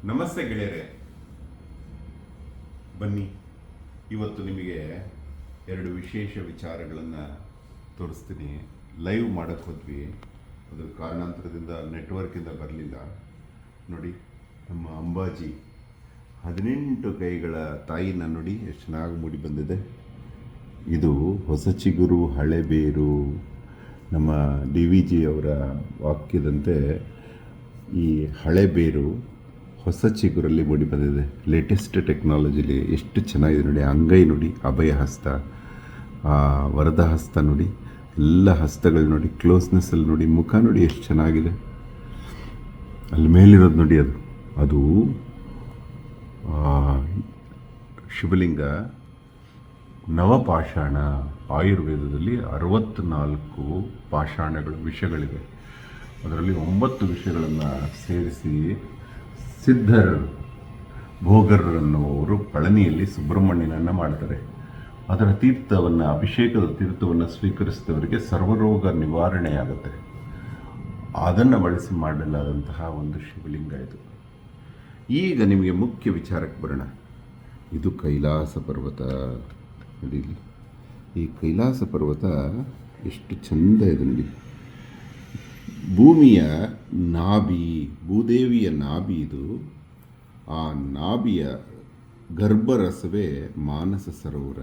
ನಮಸ್ತೆ ಗೆಳೆಯರೆ, ಬನ್ನಿ ಇವತ್ತು ನಿಮಗೆ ಎರಡು ವಿಶೇಷ ವಿಚಾರಗಳನ್ನು ತೋರಿಸ್ತೀನಿ. ಲೈವ್ ಮಾಡೋಕ್ಕೆ ಹೋದ್ವಿ, ಅದರ ಕಾರಣಾಂತರದಿಂದ ನೆಟ್ವರ್ಕಿಂದ ಬರಲಿಲ್ಲ. ನೋಡಿ, ನಮ್ಮ ಅಂಬಾಜಿ 18 ಕೈಗಳ ತಾಯಿನ ನೋಡಿ ಎಷ್ಟು ಚೆನ್ನಾಗಿ ಮೂಡಿ ಬಂದಿದೆ. ಇದು ಹೊಸ ಚಿಗುರು ಹಳೆಬೇರು. ನಮ್ಮ DVG ಅವರ ವಾಕ್ಯದಂತೆ ಈ ಹಳೆಬೇರು ಹೊಸ ಚಿಗುರಲ್ಲಿ ಮೂಡಿ ಬಂದಿದೆ. ಲೇಟೆಸ್ಟ್ ಟೆಕ್ನಾಲಜಿಲಿ ಎಷ್ಟು ಚೆನ್ನಾಗಿದೆ ನೋಡಿ. ಅಂಗೈ ನೋಡಿ, ಅಭಯ ಹಸ್ತ, ವರದ ಹಸ್ತ ನೋಡಿ, ಎಲ್ಲ ಹಸ್ತಗಳು ನೋಡಿ, ಕ್ಲೋಸ್ನೆಸ್ಸಲ್ಲಿ ನೋಡಿ, ಮುಖ ನೋಡಿ ಎಷ್ಟು ಚೆನ್ನಾಗಿದೆ. ಅಲ್ಲಿ ಮೇಲಿರೋದು ನೋಡಿ, ಅದು ಶಿವಲಿಂಗ ನವಪಾಷಾಣ. ಆಯುರ್ವೇದದಲ್ಲಿ 64 ಪಾಷಾಣಗಳು, ವಿಷಯಗಳಿವೆ. ಅದರಲ್ಲಿ 9 ವಿಷಯಗಳನ್ನು ಸೇರಿಸಿ ಸಿದ್ಧರ್ ಭೋಗರನ್ನುವರು ಪಳನಿಯಲ್ಲಿ ಸುಬ್ರಹ್ಮಣ್ಯನನ್ನು ಮಾಡ್ತಾರೆ. ಅದರ ತೀರ್ಥವನ್ನು, ಅಭಿಷೇಕದ ತೀರ್ಥವನ್ನು ಸ್ವೀಕರಿಸಿದವರಿಗೆ ಸರ್ವರೋಗ ನಿವಾರಣೆಯಾಗುತ್ತೆ. ಅದನ್ನು ಬಳಸಿ ಮಾಡಲಾದಂತಹ ಒಂದು ಶಿವಲಿಂಗ ಇದು. ಈಗ ನಿಮಗೆ ಮುಖ್ಯ ವಿಚಾರಕ್ಕೆ ಬರೋಣ. ಇದು ಕೈಲಾಸ ಪರ್ವತ. ನೋಡಿ, ಈ ಕೈಲಾಸ ಪರ್ವತ ಎಷ್ಟು ಚಂದ ಇದೆ ನೋಡಿ. ಭೂಮಿಯ ನಾಭಿ, ಭೂದೇವಿಯ ನಾಭಿ ಇದು. ಆ ನಾಭಿಯ ಗರ್ಭರಸವೇ ಮಾನಸ ಸರೋವರ.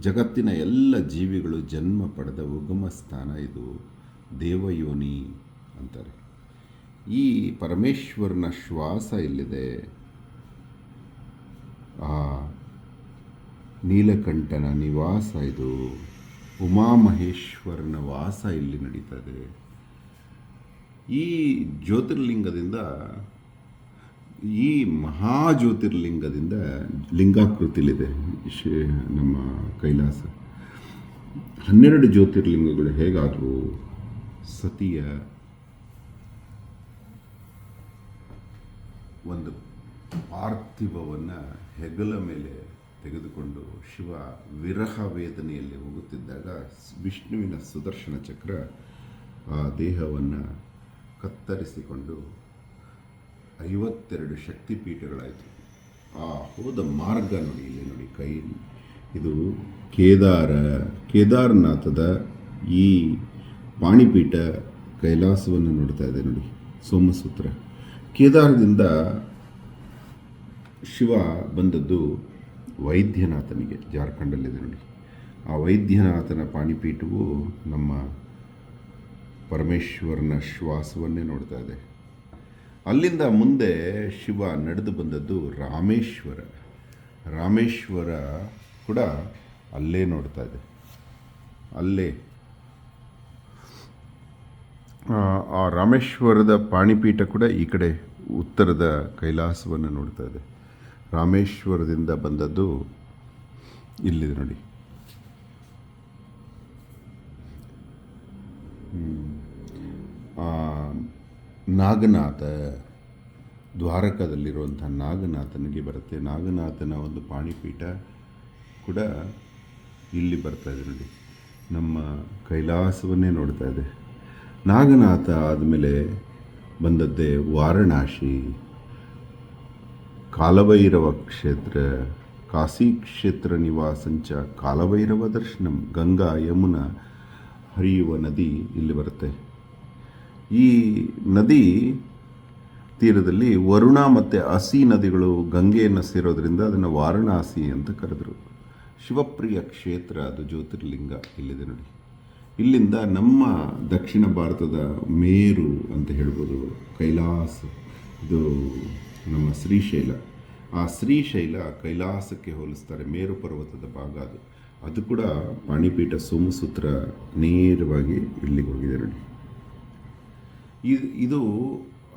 ಜಗತ್ತಿನ ಎಲ್ಲ ಜೀವಿಗಳು ಜನ್ಮ ಪಡೆದ ಉಗಮ ಸ್ಥಾನ ಇದು. ದೇವಯೋನಿ ಅಂತಾರೆ. ಈ ಪರಮೇಶ್ವರನ ಶ್ವಾಸ ಇಲ್ಲಿದೆ. ಆ ನೀಲಕಂಠನ ನಿವಾಸ ಇದು. ಉಮಾಮಹೇಶ್ವರನ ವಾಸ ಇಲ್ಲಿ ನಡೀತದೆ. ಈ ಜ್ಯೋತಿರ್ಲಿಂಗದಿಂದ, ಈ ಮಹಾಜ್ಯೋತಿರ್ಲಿಂಗದಿಂದ ಲಿಂಗಾಕೃತಿಲಿದೆ ನಮ್ಮ ಕೈಲಾಸ. 12 ಜ್ಯೋತಿರ್ಲಿಂಗಗಳು ಹೇಗಾದರೂ ಸತಿಯ ಒಂದು ಪಾರ್ಥಿವವನ್ನು ಹೆಗಲ ಮೇಲೆ ತೆಗೆದುಕೊಂಡು ಶಿವ ವಿರಹ ವೇದನೆಯಲ್ಲಿ ಹೋಗುತ್ತಿದ್ದಾಗ ವಿಷ್ಣುವಿನ ಸುದರ್ಶನ ಚಕ್ರ ಆ ದೇಹವನ್ನು ಕತ್ತರಿಸಿಕೊಂಡು 52 ಶಕ್ತಿಪೀಠಗಳಾಯಿತು. ಆ ಹೋದ ಮಾರ್ಗ ನೋಡಿ, ಇಲ್ಲಿ ನೋಡಿ, ಕೈ ಇದು ಕೇದಾರನಾಥದ ಈ ಪಾಣಿಪೀಠ ಕೈಲಾಸವನ್ನು ನೋಡ್ತಾ ಇದೆ ನೋಡಿ. ಸೋಮಸೂತ್ರ ಕೇದಾರದಿಂದ ಶಿವ ಬಂದದ್ದು ವೈದ್ಯನಾಥನಿಗೆ, ಜಾರ್ಖಂಡಲ್ಲಿದೆ ನೋಡಿ. ಆ ವೈದ್ಯನಾಥನ ಪಾಣಿಪೀಠವು ನಮ್ಮ ಪರಮೇಶ್ವರನ ಶ್ವಾಸವನ್ನೇ ನೋಡ್ತಾ ಇದೆ. ಅಲ್ಲಿಂದ ಮುಂದೆ ಶಿವ ನಡೆದು ಬಂದದ್ದು ರಾಮೇಶ್ವರ. ರಾಮೇಶ್ವರ ಕೂಡ ಅಲ್ಲೇ ನೋಡ್ತಾ ಇದೆ. ಅಲ್ಲೇ ಆ ರಾಮೇಶ್ವರದ ಪಾಣಿಪೀಠ ಕೂಡ ಈ ಕಡೆ ಉತ್ತರದ ಕೈಲಾಸವನ್ನು ನೋಡ್ತಾ ಇದೆ. ರಾಮೇಶ್ವರದಿಂದ ಬಂದದ್ದು ಇಲ್ಲಿದೆ ನೋಡಿ. ನಾಗನಾಥ, ದ್ವಾರಕದಲ್ಲಿರುವಂಥ ನಾಗನಾಥನಿಗೆ ಬರುತ್ತೆ. ನಾಗನಾಥನ ಒಂದು ಪಾಣಿಪೀಠ ಕೂಡ ಇಲ್ಲಿ ಬರ್ತಾ ಇದೆ ನೋಡಿ. ನಮ್ಮ ಕೈಲಾಸವನ್ನೇ ನೋಡ್ತಾ ಇದೆ. ನಾಗನಾಥ ಆದಮೇಲೆ ಬಂದದ್ದೇ ವಾರಣಾಸಿ, ಕಾಲಭೈರವ ಕ್ಷೇತ್ರ, ಕಾಶಿ ಕ್ಷೇತ್ರ ನಿವಾಸಂಚ ಕಾಲಭೈರವ ದರ್ಶನಂ. ಗಂಗಾ ಯಮುನಾ ಹರಿಯುವ ನದಿ ಇಲ್ಲಿ ಬರುತ್ತೆ. ಈ ನದಿ ತೀರದಲ್ಲಿ ವರುಣ ಮತ್ತು ಅಸಿ ನದಿಗಳು ಗಂಗೆಯನ್ನು ಸೇರೋದ್ರಿಂದ ಅದನ್ನು ವಾರಣಾಸಿ ಅಂತ ಕರೆದರು. ಶಿವಪ್ರಿಯ ಕ್ಷೇತ್ರ, ಅದು ಜ್ಯೋತಿರ್ಲಿಂಗ ಇಲ್ಲಿದೆ ನೋಡಿ. ಇಲ್ಲಿಂದ ನಮ್ಮ ದಕ್ಷಿಣ ಭಾರತದ ಮೇರು ಅಂತ ಹೇಳ್ಬೋದು ಕೈಲಾಸ. ಇದು ನಮ್ಮ ಶ್ರೀಶೈಲ. ಆ ಶ್ರೀಶೈಲ ಕೈಲಾಸಕ್ಕೆ ಹೋಲಿಸ್ತಾರೆ. ಮೇರು ಪರ್ವತದ ಭಾಗ ಅದು. ಅದು ಕೂಡ ಪಾಣಿಪೀಠ ಸೋಮಸೂತ್ರ ನೇರವಾಗಿ ಇಲ್ಲಿಗೆ ಹೋಗಿದೆ ನೋಡಿ. ಇದು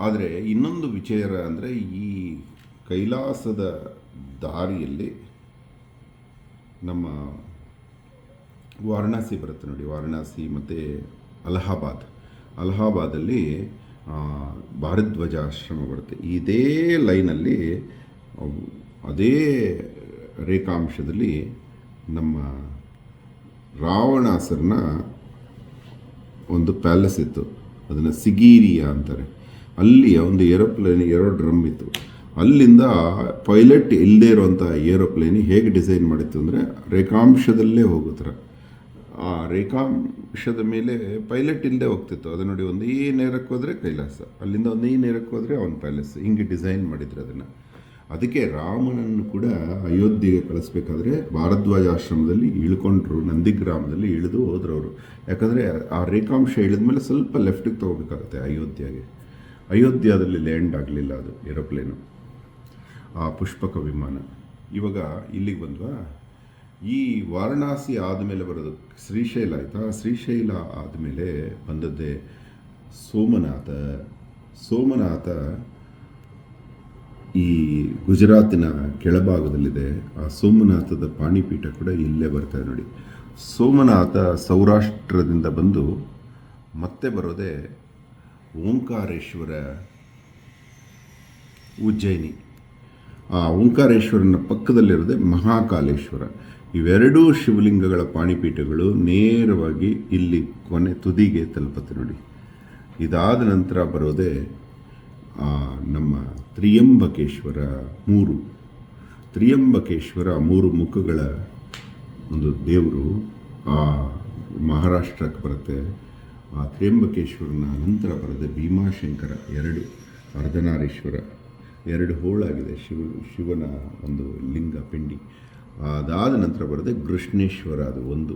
ಆದರೆ ಇನ್ನೊಂದು ವಿಚಾರ ಅಂದರೆ, ಈ ಕೈಲಾಸದ ದಾರಿಯಲ್ಲಿ ನಮ್ಮ ವಾರಣಾಸಿ ಬರುತ್ತೆ ನೋಡಿ. ವಾರಣಾಸಿ ಮತ್ತು ಅಲಹಾಬಾದಲ್ಲಿ ಭಾರದ್ವಾಜಾಶ್ರಮ ಬರುತ್ತೆ. ಇದೇ ಲೈನಲ್ಲಿ, ಅದೇ ರೇಖಾಂಶದಲ್ಲಿ ನಮ್ಮ ರಾವಣಾಸರನ ಒಂದು ಪ್ಯಾಲೇಸ್ ಇತ್ತು. ಅದನ್ನು ಸಿಗೀರಿಯಾ ಅಂತಾರೆ. ಅಲ್ಲಿ ಒಂದು ಏರೋಪ್ಲೇನ್, ಡ್ರಮ್ ಇತ್ತು. ಅಲ್ಲಿಂದ ಪೈಲಟ್ ಇಲ್ಲದೇ ಇರುವಂಥ ಏರೋಪ್ಲೇನ್ ಹೇಗೆ ಡಿಸೈನ್ ಮಾಡಿತ್ತು ಅಂದರೆ ರೇಖಾಂಶದಲ್ಲೇ ಹೋಗೋ ಥರ. ಆ ರೇಖಾಂಶದ ಮೇಲೆ ಪೈಲಟ್ ಇಲ್ಲದೆ ಹೋಗ್ತಿತ್ತು. ಅದು ನೋಡಿ, ಒಂದೇ ನೇರಕ್ಕೆ ಹೋದರೆ ಕೈಲಾಸ, ಅಲ್ಲಿಂದ ಒಂದೇ ನೇರಕ್ಕೆ ಹೋದರೆ ಅವನ ಪ್ಯಾಲೇಸ್, ಹಿಂಗೆ ಡಿಸೈನ್ ಮಾಡಿದ್ರು ಅದನ್ನು. ಅದಕ್ಕೆ ರಾಮನನ್ನು ಕೂಡ ಅಯೋಧ್ಯೆಗೆ ಕಳಿಸ್ಬೇಕಾದ್ರೆ ಭಾರದ್ವಾಜ ಆಶ್ರಮದಲ್ಲಿ ಇಳ್ಕೊಂಡ್ರು, ನಂದಿಗ್ರಾಮದಲ್ಲಿ ಇಳಿದು ಹೋದ್ರು ಅವರು. ಯಾಕಂದರೆ ಆ ರೇಖಾಂಶ ಇಳಿದ ಮೇಲೆ ಸ್ವಲ್ಪ ಲೆಫ್ಟಿಗೆ ತೊಗೋಬೇಕಾಗುತ್ತೆ ಅಯೋಧ್ಯೆಗೆ. ಅಯೋಧ್ಯದಲ್ಲಿ ಲ್ಯಾಂಡ್ ಆಗಲಿಲ್ಲ ಅದು ಏರೋಪ್ಲೇನು, ಆ ಪುಷ್ಪಕ ವಿಮಾನ. ಇವಾಗ ಇಲ್ಲಿಗೆ ಬಂದ್ವಾ, ಈ ವಾರಣಾಸಿ ಆದಮೇಲೆ ಬರೋದು ಶ್ರೀಶೈಲ ಆಯಿತಾ. ಶ್ರೀಶೈಲ ಆದಮೇಲೆ ಬಂದದ್ದೇ ಸೋಮನಾಥ. ಸೋಮನಾಥ ಈ ಗುಜರಾತಿನ ಕೆಳಭಾಗದಲ್ಲಿದೆ. ಆ ಸೋಮನಾಥದ ಪಾಣಿಪೀಠ ಕೂಡ ಇಲ್ಲೇ ಬರ್ತಾರೆ ನೋಡಿ. ಸೋಮನಾಥ ಸೌರಾಷ್ಟ್ರದಿಂದ ಬಂದು ಮತ್ತೆ ಬರೋದೇ ಓಂಕಾರೇಶ್ವರ, ಉಜ್ಜಯಿನಿ. ಆ ಓಂಕಾರೇಶ್ವರನ ಪಕ್ಕದಲ್ಲಿರೋದೇ ಮಹಾಕಾಲೇಶ್ವರ. ಇವೆರಡೂ ಶಿವಲಿಂಗಗಳ ಪಾಣಿಪೀಠಗಳು ನೇರವಾಗಿ ಇಲ್ಲಿ ಕೊನೆ ತುದಿಗೆ ತಲುಪುತ್ತೆ ನೋಡಿ. ಇದಾದ ನಂತರ ಬರೋದೇ ನಮ್ಮ ತ್ರಿಯಂಬಕೇಶ್ವರ. ತ್ರಿಯಂಬಕೇಶ್ವರ 3 ಮುಖಗಳ ಒಂದು ದೇವರು ಆ ಮಹಾರಾಷ್ಟ್ರಕ್ಕೆ ಬರುತ್ತೆ. ಆ ತ್ರಿಯಂಬಕೇಶ್ವರನ ನಂತರ ಬರೋದೇ ಭೀಮಾಶಂಕರ, 2 ಅರ್ಧನಾರೀಶ್ವರ, 2 ಹೋಳಾಗಿದೆ ಶಿವನ ಒಂದು ಲಿಂಗ ಪಿಂಡಿ. ಅದಾದ ನಂತರ ಬರೋದೇ ಕೃಷ್ಣೇಶ್ವರ, ಅದು 1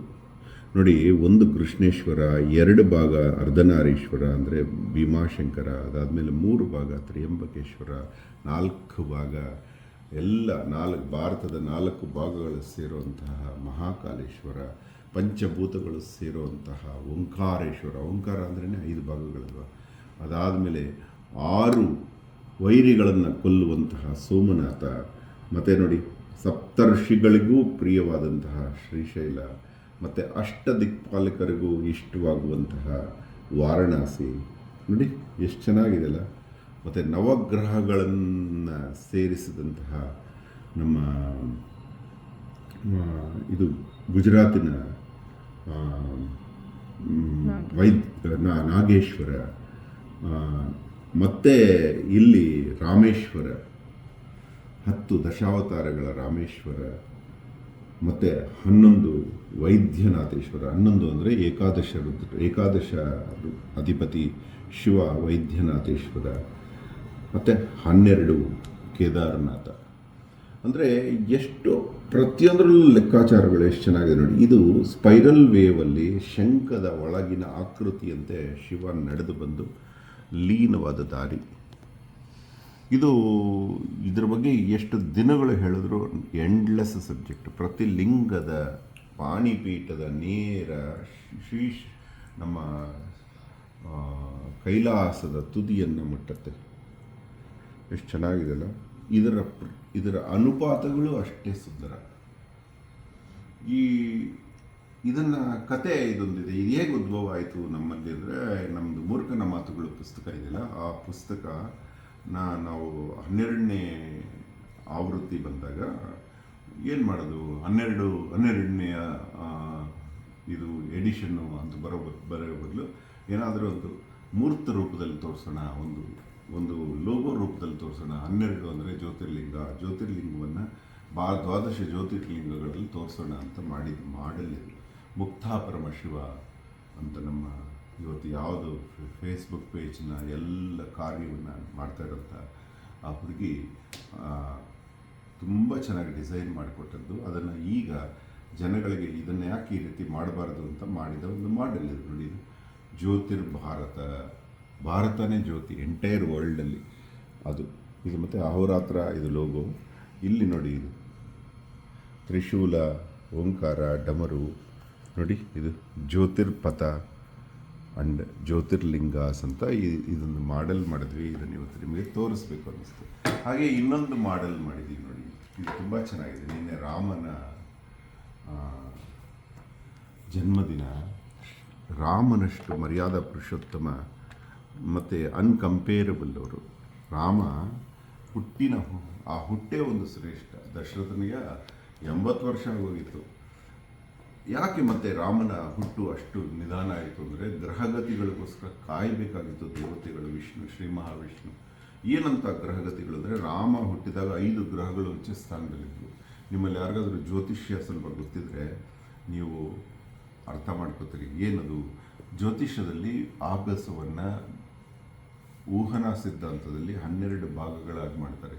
ನೋಡಿ. 1 ಕೃಷ್ಣೇಶ್ವರ, 2 ಭಾಗ ಅರ್ಧನಾರೀಶ್ವರ ಅಂದರೆ ಭೀಮಾಶಂಕರ, ಅದಾದಮೇಲೆ 3 ಭಾಗ ತ್ರಿಯಂಬಕೇಶ್ವರ, 4 ಭಾಗ ಎಲ್ಲ 4 ಭಾರತದ 4 ಭಾಗಗಳು ಸೇರುವಂತಹ ಮಹಾಕಾಲೇಶ್ವರ, ಪಂಚಭೂತಗಳು ಸೇರುವಂತಹ ಓಂಕಾರೇಶ್ವರ. ಓಂಕಾರ ಅಂದ್ರೇ 5 ಭಾಗಗಳಲ್ವ. ಅದಾದಮೇಲೆ 6 ವೈರಿಗಳನ್ನು ಕೊಲ್ಲುವಂತಹ ಸೋಮನಾಥ. ಮತ್ತು ನೋಡಿ, ಸಪ್ತರ್ಷಿಗಳಿಗೂ ಪ್ರಿಯವಾದಂತಹ ಶ್ರೀಶೈಲ, ಮತ್ತು ಅಷ್ಟದಿಕ್ಪಾಲಕರಿಗೂ ಇಷ್ಟವಾಗುವಂತಹ ವಾರಣಾಸಿ. ನೋಡಿ ಎಷ್ಟು ಚೆನ್ನಾಗಿದೆಯಲ್ಲ. ಮತ್ತು ನವಗ್ರಹಗಳನ್ನು ಸೇರಿಸಿದಂತಹ ನಮ್ಮ ಇದು ಗುಜರಾತಿನ ನಾಗೇಶ್ವರ, ಮತ್ತು ಇಲ್ಲಿ ರಾಮೇಶ್ವರ, 10 ದಶಾವತಾರಗಳ ರಾಮೇಶ್ವರ, ಮತ್ತು 11 ವೈದ್ಯನಾಥೇಶ್ವರ. 11 ಅಂದರೆ ಏಕಾದಶ ಅಧಿಪತಿ ಶಿವ ವೈದ್ಯನಾಥೇಶ್ವರ, ಮತ್ತು 12 ಕೇದಾರನಾಥ. ಅಂದರೆ ಎಷ್ಟು ಪ್ರತಿಯೊಂದರಲ್ಲೂ ಲೆಕ್ಕಾಚಾರಗಳು ಎಷ್ಟು ಚೆನ್ನಾಗಿದೆ ನೋಡಿ. ಇದು ಸ್ಪೈರಲ್ ವೇವಲ್ಲಿ ಶಂಖದ ಒಳಗಿನ ಆಕೃತಿಯಂತೆ ಶಿವ ನಡೆದು ಬಂದು ಲೀನವಾದ ದಾರಿ. ಇದರ ಬಗ್ಗೆ ಎಷ್ಟು ದಿನಗಳು ಹೇಳಿದ್ರು ಎಂಡ್ಲೆಸ್ ಸಬ್ಜೆಕ್ಟ್. ಪ್ರತಿ ಲಿಂಗದ ಪಾಣಿಪೀಠದ ನೇರ ನಮ್ಮ ಕೈಲಾಸದ ತುದಿಯನ್ನು ಮುಟ್ಟುತ್ತೆ. ಎಷ್ಟು ಚೆನ್ನಾಗಿದೆಯಲ್ಲ. ಇದರ ಅನುಪಾತಗಳು ಅಷ್ಟೇ ಸುಂದರ. ಇದನ್ನು ಕತೆ ಇದೊಂದಿದೆ. ಇದು ಹೇಗೆ ಉದ್ಭವ ಆಯಿತು ನಮ್ಮಲ್ಲಿ ಅಂದರೆ, ನಮ್ಮದು ಮೂರ್ಖನ ಮಾತುಗಳು ಪುಸ್ತಕ ಇದೆಯಲ್ಲ, ಆ ಪುಸ್ತಕ ನಾವು 12ನೇ ಆವೃತ್ತಿ ಬಂದಾಗ ಏನು ಮಾಡೋದು, 12ನೇ ಇದು ಎಡಿಷನ್ನು ಅಂತ ಬರೋ ಬದಲು ಏನಾದರೂ ಒಂದು ಮೂರ್ತ ರೂಪದಲ್ಲಿ ತೋರಿಸೋಣ, ಒಂದು ಲೋಗೋ ರೂಪದಲ್ಲಿ ತೋರಿಸೋಣ. 12 ಅಂದರೆ ಜ್ಯೋತಿರ್ಲಿಂಗವನ್ನು 12 ಜ್ಯೋತಿರ್ಲಿಂಗಗಳಲ್ಲಿ ತೋರಿಸೋಣ ಅಂತ ಮಾಡಿದ ಮಾಡೆಲ್ ಇದು. ಮುಕ್ತಾ ಪರಮಶಿವ ಅಂತ ನಮ್ಮ ಇವತ್ತು ಯಾವುದು ಫೇಸ್ಬುಕ್ ಪೇಜ್ನ ಎಲ್ಲ ಕಾರ್ಯವನ್ನು ಮಾಡ್ತಾ ಇರೋಂಥ ಆ ಹುಡುಗಿ ತುಂಬ ಚೆನ್ನಾಗಿ ಡಿಸೈನ್ ಮಾಡಿಕೊಟ್ಟದ್ದು. ಅದನ್ನು ಈಗ ಜನಗಳಿಗೆ ಇದನ್ನು ಯಾಕೆ ಈ ರೀತಿ ಮಾಡಬಾರ್ದು ಅಂತ ಮಾಡಿದ ಒಂದು ಮಾಡೆಲ್ ಇದು ನೋಡಿ. ಭಾರತನೇ ಜ್ಯೋತಿ ಎಂಟೈರ್ ವರ್ಲ್ಡಲ್ಲಿ ಅದು ಇದು. ಮತ್ತು ಅಹೋರಾತ್ರ ಇದು ಲೋಗೋ. ಇಲ್ಲಿ ನೋಡಿ, ಇದು ತ್ರಿಶೂಲ, ಓಂಕಾರ, ಡಮರು ನೋಡಿ. ಇದು ಜ್ಯೋತಿರ್ಪಥ ಅಂಡ್ ಜ್ಯೋತಿರ್ಲಿಂಗಾಸ್ ಅಂತ ಇದೊಂದು ಮಾಡೆಲ್ ಮಾಡಿದ್ವಿ. ಇದನ್ನು ಇವತ್ತು ನಿಮಗೆ ತೋರಿಸ್ಬೇಕು ಅನ್ನಿಸ್ತು. ಹಾಗೆ ಇನ್ನೊಂದು ಮಾಡೆಲ್ ಮಾಡಿದ್ದೀವಿ ನೋಡಿ. ಇದು ತುಂಬ ಚೆನ್ನಾಗಿದೆ. ನಿನ್ನೆ ರಾಮನ ಜನ್ಮದಿನ. ರಾಮನಷ್ಟು ಮರ್ಯಾದಾ ಪುರುಷೋತ್ತಮ ಮತ್ತು ಅನ್ಕಂಪೇರಬಲ್ ಅವರು. ರಾಮ ಆ ಹುಟ್ಟೇ ಒಂದು ಶ್ರೇಷ್ಠ. ದಶರಥನಿಗೆ 80 ವರ್ಷ ಆಗೋಗಿತ್ತು. ಯಾಕೆ ಮತ್ತೆ ರಾಮನ ಹುಟ್ಟು ಅಷ್ಟು ನಿಧಾನ ಆಯಿತು ಅಂದರೆ, ಗ್ರಹಗತಿಗಳಿಗೋಸ್ಕರ ಕಾಯಬೇಕಾಗಿತ್ತು ದೇವತೆಗಳು, ವಿಷ್ಣು, ಶ್ರೀ ಮಹಾವಿಷ್ಣು. ಏನಂತ ಗ್ರಹಗತಿಗಳು ಅಂದರೆ ರಾಮ ಹುಟ್ಟಿದಾಗ 5 ಗ್ರಹಗಳು ಉಚ್ಚ ಸ್ಥಾನದಲ್ಲಿದ್ದವು. ನಿಮ್ಮಲ್ಲಿ ಯಾರಿಗಾದ್ರೂ ಜ್ಯೋತಿಷ್ಯ ಸ್ವಲ್ಪ ಗೊತ್ತಿದ್ರೆ ನೀವು ಅರ್ಥ ಮಾಡ್ಕೋತೀರಿ ಏನದು. ಜ್ಯೋತಿಷ್ಯದಲ್ಲಿ ಆಗಸವನ್ನು ಊಹನಾ ಸಿದ್ಧಾಂತದಲ್ಲಿ 12 ಭಾಗಗಳಾಗಿ ಮಾಡ್ತಾರೆ.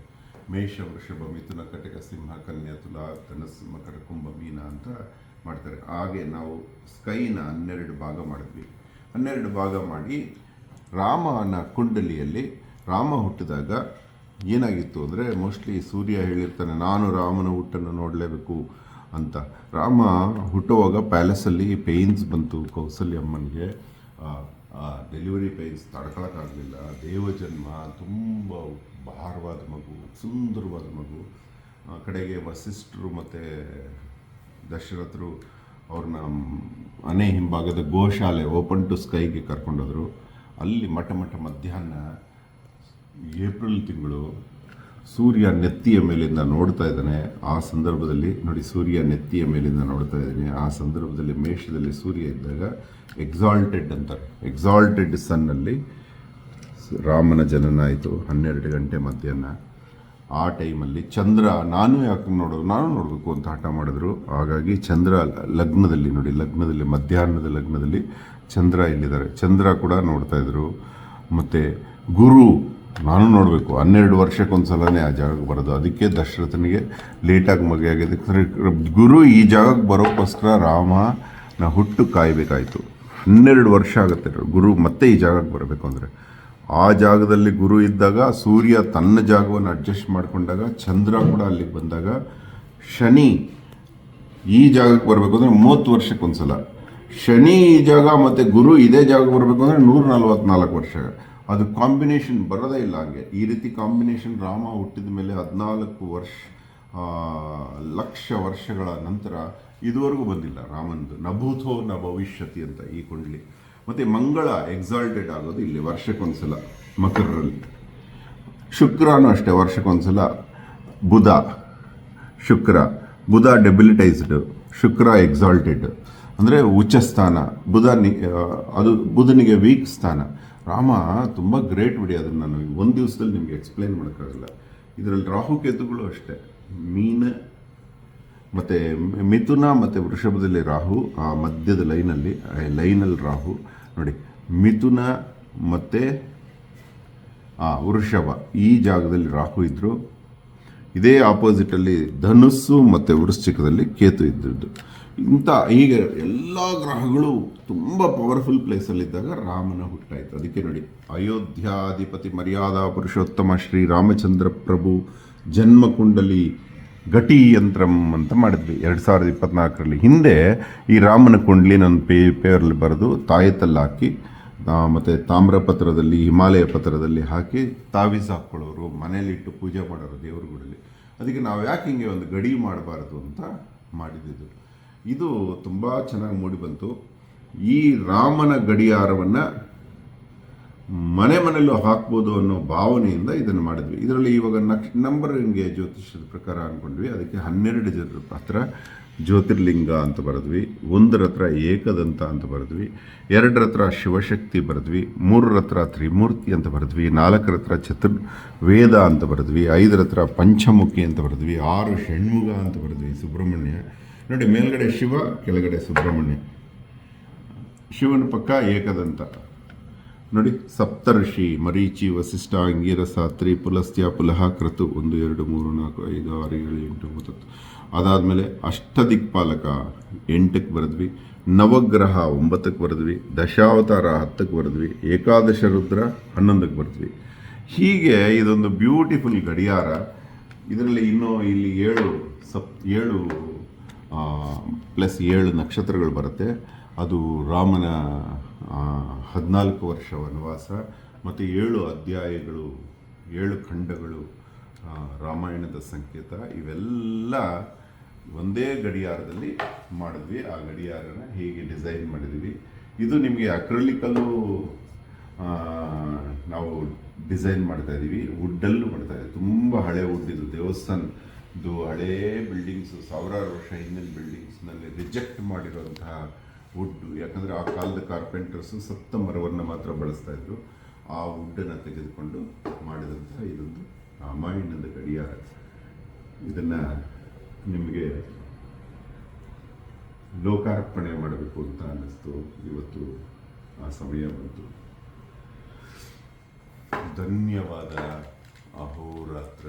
ಮೇಷ, ವೃಷಭ, ಮಿಥುನ, ಕಟಕ, ಸಿಂಹ, ಕನ್ಯಾ, ತುಲಾ, ಧನಸ್ಸು, ಮಕರ, ಕುಂಭ, ಮೀನ ಅಂತ ಮಾಡ್ತಾರೆ. ಹಾಗೆ ನಾವು ಸ್ಕೈನ 12 ಭಾಗ ಮಾಡಿದ್ವಿ. 12 ಭಾಗ ಮಾಡಿ ರಾಮನ ಕುಂಡಲಿಯಲ್ಲಿ ರಾಮ ಹುಟ್ಟಿದಾಗ ಏನಾಗಿತ್ತು ಅಂದರೆ, ಮೋಸ್ಟ್ಲಿ ಸೂರ್ಯ ಹೇಳಿರ್ತಾನೆ ನಾನು ರಾಮನ ಹುಟ್ಟನ್ನು ನೋಡಲೇಬೇಕು ಅಂತ. ರಾಮ ಹುಟ್ಟುವಾಗ ಪ್ಯಾಲೇಸಲ್ಲಿ ಪೇಯ್ನ್ಸ್ ಬಂತು ಕೌಸಲ್ಯಮ್ಮನಿಗೆ. Delivery pains ತಡ್ಕೊಳಕ್ಕಾಗಲಿಲ್ಲ. ದೇವಜನ್ಮ, ತುಂಬ ಭಾರವಾದ ಮಗು, ಸುಂದರವಾದ ಮಗು. ಕಡೆಗೆ ವಸಿಷ್ಠರು ಮತ್ತು ದಶರಥರು ಅವ್ರನ್ನ ಮನೆ ಹಿಂಭಾಗದ ಗೋಶಾಲೆ ಓಪನ್ ಟು ಸ್ಕೈಗೆ ಕರ್ಕೊಂಡೋದ್ರು. ಅಲ್ಲಿ ಮಧ್ಯಾಹ್ನ ಏಪ್ರಿಲ್ ತಿಂಗಳು ಸೂರ್ಯ ನೆತ್ತಿಯ ಮೇಲಿಂದ ನೋಡ್ತಾ ಇದ್ದಾನೆ. ಆ ಸಂದರ್ಭದಲ್ಲಿ ನೋಡಿ, ಸೂರ್ಯ ನೆತ್ತಿಯ ಮೇಲಿಂದ ನೋಡ್ತಾ ಇದ್ದಾನೆ. ಆ ಸಂದರ್ಭದಲ್ಲಿ ಮೇಷದಲ್ಲಿ ಸೂರ್ಯ ಇದ್ದಾಗ ಎಕ್ಸಾಲ್ಟೆಡ್ ಅಂತಾರೆ. ಎಕ್ಸಾಲ್ಟೆಡ್ ಸನ್ನಲ್ಲಿ ರಾಮನ ಜನನ ಆಯಿತು 12 ಗಂಟೆ ಮಧ್ಯಾಹ್ನ. ಆ ಟೈಮಲ್ಲಿ ಚಂದ್ರ ನಾನು ನೋಡಬೇಕು ಅಂತ ಹಠ ಮಾಡಿದ್ರು. ಹಾಗಾಗಿ ಚಂದ್ರ ಲಗ್ನದಲ್ಲಿ ನೋಡಿ, ಮಧ್ಯಾಹ್ನದ ಲಗ್ನದಲ್ಲಿ ಚಂದ್ರ ಇಲ್ಲಿದ್ದಾರೆ. ಚಂದ್ರ ಕೂಡ ನೋಡ್ತಾ ಇದ್ರು. ಮತ್ತು ಗುರು ನಾನು ನೋಡಬೇಕು, 12 ವರ್ಷಕ್ಕೊಂದ್ಸಲನೇ ಆ ಜಾಗಕ್ಕೆ ಬರೋದು. ಅದಕ್ಕೆ ದಶರಥನಿಗೆ ಲೇಟಾಗಿ ಮದುವೆಯಾಗಿದೆ. ಗುರು ಈ ಜಾಗಕ್ಕೆ ಬರೋಕ್ಕೋಸ್ಕರ ರಾಮನ ಹುಟ್ಟು ಕಾಯಬೇಕಾಯಿತು. 12 ವರ್ಷ ಆಗುತ್ತೆ ಗುರು ಮತ್ತೆ ಈ ಜಾಗಕ್ಕೆ ಬರಬೇಕು ಅಂದರೆ. ಆ ಜಾಗದಲ್ಲಿ ಗುರು ಇದ್ದಾಗ ಸೂರ್ಯ ತನ್ನ ಜಾಗವನ್ನು ಅಡ್ಜಸ್ಟ್ ಮಾಡಿಕೊಂಡಾಗ ಚಂದ್ರ ಕೂಡ ಅಲ್ಲಿಗೆ ಬಂದಾಗ ಶನಿ ಈ ಜಾಗಕ್ಕೆ ಬರಬೇಕು ಅಂದರೆ 30 ವರ್ಷಕ್ಕೊಂದ್ಸಲ. ಶನಿ ಈ ಜಾಗ ಮತ್ತು ಗುರು ಇದೇ ಜಾಗಕ್ಕೆ ಬರಬೇಕು ಅಂದರೆ 144 ವರ್ಷ. ಅದು ಕಾಂಬಿನೇಷನ್ ಬರೋದೇ ಇಲ್ಲ ಹಂಗೆ. ಈ ರೀತಿ ಕಾಂಬಿನೇಷನ್ ರಾಮ ಹುಟ್ಟಿದ ಮೇಲೆ 14 ಲಕ್ಷ ವರ್ಷಗಳ ನಂತರ ಇದುವರೆಗೂ ಬಂದಿಲ್ಲ ರಾಮನದು. ನಭೂತೋ ನ ಭವಿಷ್ಯತಿ ಅಂತ ಈ ಕುಂಡ್ಲಿ. ಮತ್ತು ಮಂಗಳ ಎಕ್ಸಾಲ್ಟೆಡ್ ಆಗೋದು ಇಲ್ಲಿ ವರ್ಷಕ್ಕೊಂದ್ಸಲ ಮಕರಲ್ಲಿ. ಶುಕ್ರನೂ ಅಷ್ಟೇ ವರ್ಷಕ್ಕೊಂದ್ಸಲ. ಬುಧ ಡೆಬಿಲಿಟೈಸ್ಡ್, ಶುಕ್ರ ಎಕ್ಸಾಲ್ಟೆಡ್ ಅಂದರೆ ಉಚ್ಚ ಸ್ಥಾನ. ಅದು ಬುಧನಿಗೆ ವೀಕ್ ಸ್ಥಾನ. ರಾಮ ತುಂಬ ಗ್ರೇಟ್ ಬಿಡಿ. ಅದನ್ನು ನಾನು ಒಂದು ದಿವಸದಲ್ಲಿ ನಿಮಗೆ ಎಕ್ಸ್ಪ್ಲೈನ್ ಮಾಡೋಕ್ಕಾಗಲ್ಲ. ಇದರಲ್ಲಿ ರಾಹುಕೇತುಗಳು ಅಷ್ಟೇ. ಮತ್ತು ಮಿಥುನ ಮತ್ತು ವೃಷಭದಲ್ಲಿ ರಾಹು, ಆ ಮಧ್ಯದ ಲೈನಲ್ಲಿ ರಾಹು ನೋಡಿ. ಮಿಥುನ ಮತ್ತು ವೃಷಭ ಈ ಜಾಗದಲ್ಲಿ ರಾಹು ಇದ್ದರು. ಇದೇ ಆಪೋಸಿಟಲ್ಲಿ ಧನುಸ್ಸು ಮತ್ತು ವೃಶ್ಚಿಕದಲ್ಲಿ ಕೇತು ಇದ್ದದ್ದು. ಹೀಗೆ ಎಲ್ಲ ಗ್ರಹಗಳು ತುಂಬ ಪವರ್ಫುಲ್ ಪ್ಲೇಸಲ್ಲಿದ್ದಾಗ ರಾಮನ ಹುಟ್ಟಾಯಿತು. ಅದಕ್ಕೆ ನೋಡಿ, ಅಯೋಧ್ಯಾಧಿಪತಿ ಮರ್ಯಾದಾ ಪುರುಷೋತ್ತಮ ಶ್ರೀ ರಾಮಚಂದ್ರ ಪ್ರಭು ಜನ್ಮಕುಂಡಲಿ ಘಟಿ ಯಂತ್ರಂ ಅಂತ ಮಾಡಿದ್ವಿ 2024ರಲ್ಲಿ. ಹಿಂದೆ ಈ ರಾಮನ ಕುಂಡ್ಲಿ ನನ್ನ ಪೇಪರಲ್ಲಿ ಬರೆದು ತಾಯತಲ್ಲಿ ಹಾಕಿ ಮತ್ತು ತಾಮ್ರಪತ್ರದಲ್ಲಿ, ಹಿಮಾಲಯ ಪತ್ರದಲ್ಲಿ ಹಾಕಿ ತಾವೀಸ್ ಹಾಕ್ಕೊಳ್ಳೋರು, ಮನೇಲಿಟ್ಟು ಪೂಜೆ ಮಾಡೋರು ದೇವ್ರಗುಡಲ್ಲಿ. ಅದಕ್ಕೆ ನಾವು ಯಾಕೆ ಹಿಂಗೆ ಒಂದು ಗಡಿ ಮಾಡಬಾರ್ದು ಅಂತ ಮಾಡಿದ್ದು. ಇದು ತುಂಬ ಚೆನ್ನಾಗಿ ಮೂಡಿ ಬಂತು. ಈ ರಾಮನ ಗಡಿಯಾರವನ್ನು ಮನೆಯಲ್ಲೂ ಹಾಕ್ಬೋದು ಅನ್ನೋ ಭಾವನೆಯಿಂದ ಇದನ್ನು ಮಾಡಿದ್ವಿ. ಇದರಲ್ಲಿ ಇವಾಗ ನಂಬರಿಂಗ್ಗೆ ಜ್ಯೋತಿಷ್ಯದ ಪ್ರಕಾರ ಅಂದ್ಕೊಂಡ್ವಿ. ಅದಕ್ಕೆ 12 ಜನರ ಹತ್ರ ಜ್ಯೋತಿರ್ಲಿಂಗ ಅಂತ ಬರೆದ್ವಿ, 1 ಹತ್ರ ಏಕದಂತ ಅಂತ ಬರೆದ್ವಿ, 2 ಹತ್ರ ಶಿವಶಕ್ತಿ ಬರೆದ್ವಿ, 3 ಹತ್ರ ತ್ರಿಮೂರ್ತಿ ಅಂತ ಬರೆದ್ವಿ, 4 ಹತ್ರ ಚತುರ್ವೇದ ಅಂತ ಬರೆದ್ವಿ, 5 ಹತ್ರ ಪಂಚಮುಖಿ ಅಂತ ಬರೆದ್ವಿ, 6 ಷಣ್ಮುಗ ಅಂತ ಬರೆದ್ವಿ. ಸುಬ್ರಹ್ಮಣ್ಯ ನೋಡಿ, ಮೇಲ್ಗಡೆ ಶಿವ, ಕೆಳಗಡೆ ಸುಬ್ರಹ್ಮಣ್ಯ. ಶಿವನ ಪಕ್ಕ ಏಕದಂತ ನೋಡಿ. ಸಪ್ತರ್ಷಿ ಮರೀಚಿ, ವಸಿಷ್ಠ, ಅಂಗೀರಸ, ತ್ರಿ, ಪುಲಸ್ತ್ಯ, ಪುಲಹ, ಕ್ರತು 1 2 3 4 5 6 7 8 9. ಅದಾದಮೇಲೆ ಅಷ್ಟದಿಕ್ಪಾಲಕ 8ಕ್ಕೆ ಬರೆದ್ವಿ, ನವಗ್ರಹ 9ಕ್ಕೆ ಬರೆದ್ವಿ, ದಶಾವತಾರ 10ಕ್ಕೆ ಬರೆದ್ವಿ, ಏಕಾದಶ ರುದ್ರ 11ಕ್ಕೆ ಬರೆದ್ವಿ. ಹೀಗೆ ಇದೊಂದು ಬ್ಯೂಟಿಫುಲ್ ಗಡಿಯಾರ. ಇದರಲ್ಲಿ ಇನ್ನೂ ಇಲ್ಲಿ 7 ಪ್ಲಸ್ 7 ನಕ್ಷತ್ರಗಳು ಬರುತ್ತೆ. ಅದು ರಾಮನ 14 ವರ್ಷ ವನವಾಸ ಮತ್ತು 7 ಅಧ್ಯಾಯಗಳು, 7 ಖಂಡಗಳು, ರಾಮಾಯಣದ ಸಂಕೇತ. ಇವೆಲ್ಲ ಒಂದೇ ಗಡಿಯಾರದಲ್ಲಿ ಮಾಡಿದ್ವಿ. ಆ ಗಡಿಯಾರನ ಹೀಗೆ ಡಿಸೈನ್ ಮಾಡಿದ್ವಿ. ಇದು ನಿಮಗೆ ಅಕ್ರಲಿಕಲ್ಲೂ ನಾವು ಡಿಸೈನ್ ಮಾಡ್ತಾಯಿದ್ದೀವಿ, ವುಡ್ಡಲ್ಲೂ ಮಾಡ್ತಾಯಿದ್ದೀವಿ. ತುಂಬ ಹಳೆ ವುಡ್ ಇದು. ದೇವಸ್ಥಾನದ್ದು ಹಳೇ ಬಿಲ್ಡಿಂಗ್ಸು, ಸಾವಿರಾರು ವರ್ಷ ಹಿಂದಿನ ಬಿಲ್ಡಿಂಗ್ಸ್ನಲ್ಲಿ ರಿಜೆಕ್ಟ್ ಮಾಡಿರುವಂತಹ ವುಡ್ಡು. ಯಾಕಂದರೆ ಆ ಕಾಲದ ಕಾರ್ಪೆಂಟರ್ಸು ಸತ್ತ ಮರವನ್ನು ಮಾತ್ರ ಬಳಸ್ತಾಯಿದ್ರು. ಆ ವುಡ್ಡನ್ನು ತೆಗೆದುಕೊಂಡು ಮಾಡಿದಂಥ ಇದೊಂದು ರಾಮಾಯಣದ ಗಡಿಯಾರ. ಇದನ್ನು ನಿಮಗೆ ಲೋಕಾರ್ಪಣೆ ಮಾಡಬೇಕು ಅಂತ ಅನ್ನಿಸ್ತು. ಇವತ್ತು ಆ ಸಮಯ ಬಂತು. ಧನ್ಯವಾದ. ಅಹೋರಾತ್ರ.